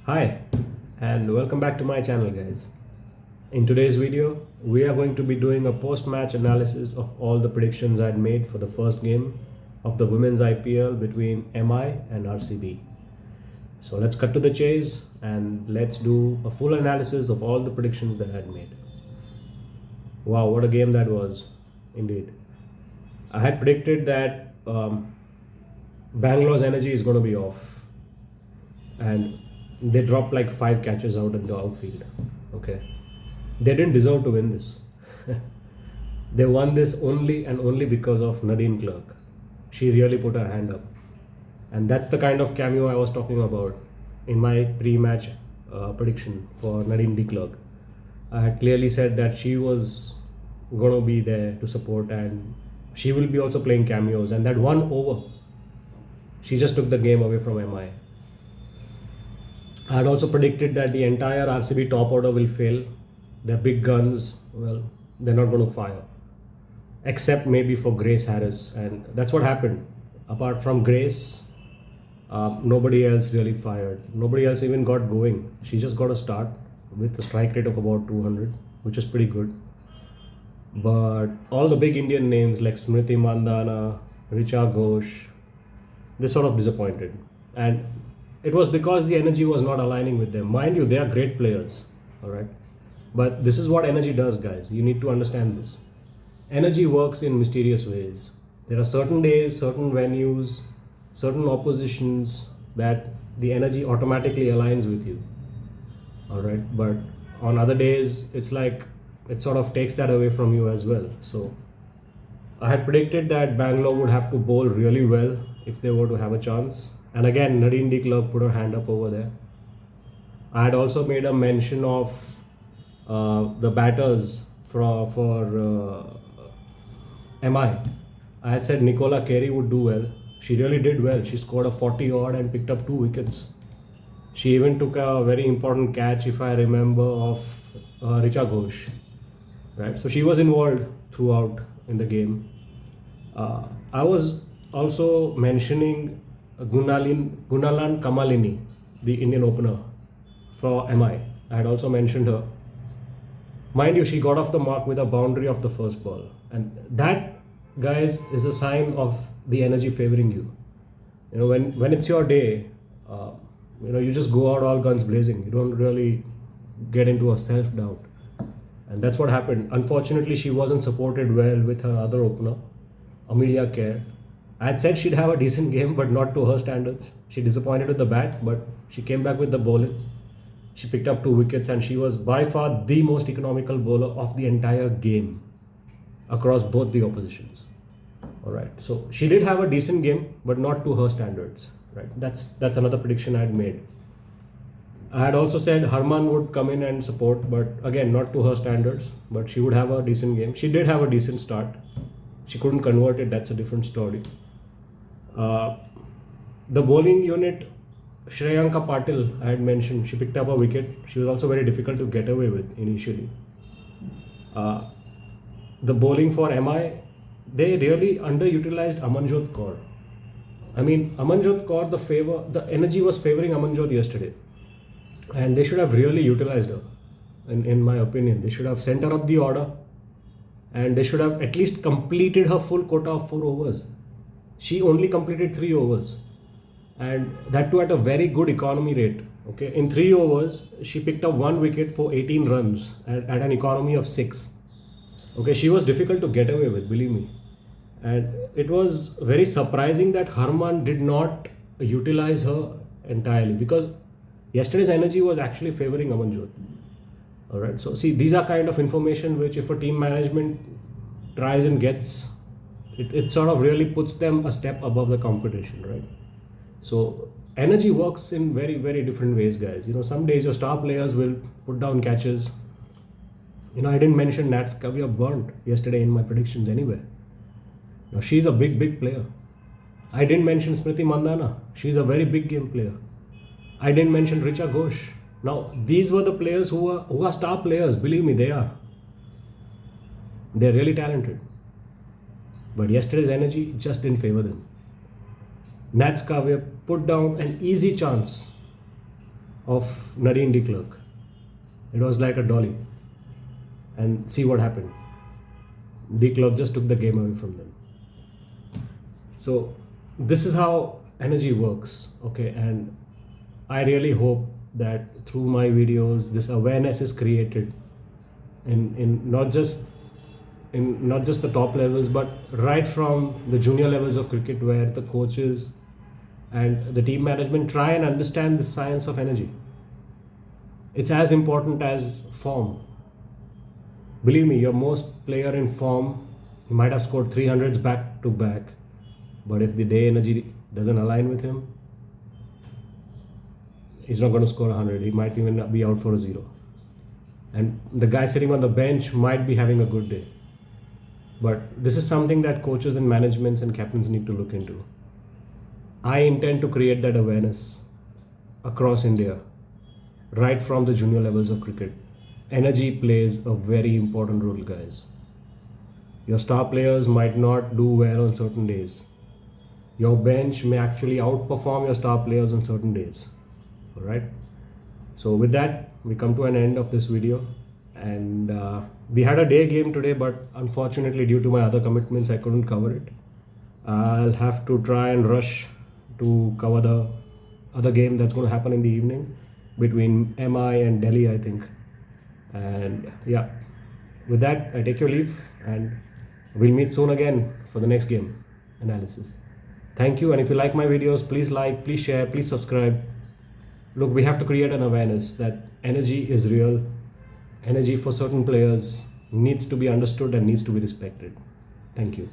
Hi, and welcome back to my channel, guys. In today's video, we are going to be doing a post-match analysis of all the predictions I'd made for the first game of the women's IPL between MI and RCB. So let's cut to the chase and let's do a full analysis of all the predictions that I'd made. Wow, what a game that was, indeed. I had predicted that Bangalore's energy is going to be off, and they dropped like 5 catches out in the outfield. Okay, they didn't deserve to win this. They won this only and only because of Nadine De Klerk. She really put her hand up, and that's the kind of cameo I was talking about in my pre-match prediction for Nadine De Klerk. I had clearly said that she was going to be there to support, and she will be also playing cameos. And that one over, she just took the game away from MI. I had also predicted that the entire RCB top order will fail. Their big guns, well, they're not going to fire, except maybe for Grace Harris, and that's what happened. Apart from Grace, nobody else really fired. Nobody else even got going. She just got a start with a strike rate of about 200, which is pretty good. But all the big Indian names like Smriti Mandhana, Richa Ghosh, they sort of disappointed. And it was because the energy was not aligning with them. Mind you, they are great players, all right? But this is what energy does, guys. You need to understand this. Energy works in mysterious ways. There are certain days, certain venues, certain oppositions that the energy automatically aligns with you, all right? But on other days, it's like it sort of takes that away from you as well. So I had predicted that Bangalore would have to bowl really well if they were to have a chance. And again, Nadine De Klerk put her hand up over there. I had also made a mention of the batters for MI. I had said Nicola Carey would do well. She really did well. She scored a 40 odd and picked up 2 wickets. She even took a very important catch, if I remember, of Richa Ghosh. Right? So she was involved throughout in the game. I was also mentioning Gunalan Kamalini, the Indian opener for MI. I had also mentioned her. Mind you, she got off the mark with a boundary of the first ball. And that, guys, is a sign of the energy favoring you. You know, when it's your day, you just go out all guns blazing. You don't really get into a self-doubt. And that's what happened. Unfortunately, she wasn't supported well with her other opener, Amelia Kerr. I had said she'd have a decent game, but not to her standards. She disappointed with the bat, but she came back with the bowling. She picked up 2 wickets, and she was by far the most economical bowler of the entire game across both the oppositions. All right, so she did have a decent game, but not to her standards. Right, that's another prediction I had made. I had also said Harman would come in and support, but again, not to her standards, but she would have a decent game. She did have a decent start. She couldn't convert it, that's a different story. The bowling unit, Shreyanka Patil, I had mentioned, she picked up a wicket. She was also very difficult to get away with initially. The bowling for MI, they really underutilized Amanjot Kaur. I mean, Amanjot Kaur, the energy was favoring Amanjot yesterday. And they should have really utilized her, in my opinion. They should have sent her up the order, and they should have at least completed her full quota of 4 overs. She only completed 3 overs, and that too at a very good economy rate. Okay, in 3 overs, she picked up 1 wicket for 18 runs at an economy of 6. Okay, she was difficult to get away with, believe me. And it was very surprising that Harman did not utilize her entirely, because yesterday's energy was actually favoring Amanjot. All right, so see, these are kind of information which, if a team management tries and gets, it sort of really puts them a step above the competition, right? So energy works in very, very different ways, guys. You know, some days your star players will put down catches. You know, I didn't mention Nats Kavya burnt yesterday in my predictions anyway. Now, she's a big, big player. I didn't mention Smriti Mandhana. She's a very big game player. I didn't mention Richa Ghosh. Now, these were the players who are star players. Believe me, they are. They're really talented. But yesterday's energy just didn't favor them. Nats Kavya put down an easy chance of Nadine De Klerk. It was like a dolly. And see what happened. De Klerk just took the game away from them. So this is how energy works, okay? And I really hope that through my videos, this awareness is created in not just the top levels, but right from the junior levels of cricket, where the coaches and the team management try and understand the science of energy. It's as important as form. Believe me, your most player in form, he might have scored 300s back to back, but if the day energy doesn't align with him, he's not going to score 100. He might even be out for a 0. And the guy sitting on the bench might be having a good day. But this is something that coaches and managements and captains need to look into. I intend to create that awareness across India, right from the junior levels of cricket. Energy plays a very important role, guys. Your star players might not do well on certain days. Your bench may actually outperform your star players on certain days. Alright? So with that, we come to an end of this video. And we had a day game today, but unfortunately due to my other commitments, I couldn't cover it. I'll have to try and rush to cover the other game that's going to happen in the evening between MI and Delhi, I think. And yeah, with that, I take your leave and we'll meet soon again for the next game analysis. Thank you. And if you like my videos, please like, please share, please subscribe. Look, we have to create an awareness that energy is real. Energy for certain players needs to be understood and needs to be respected. Thank you.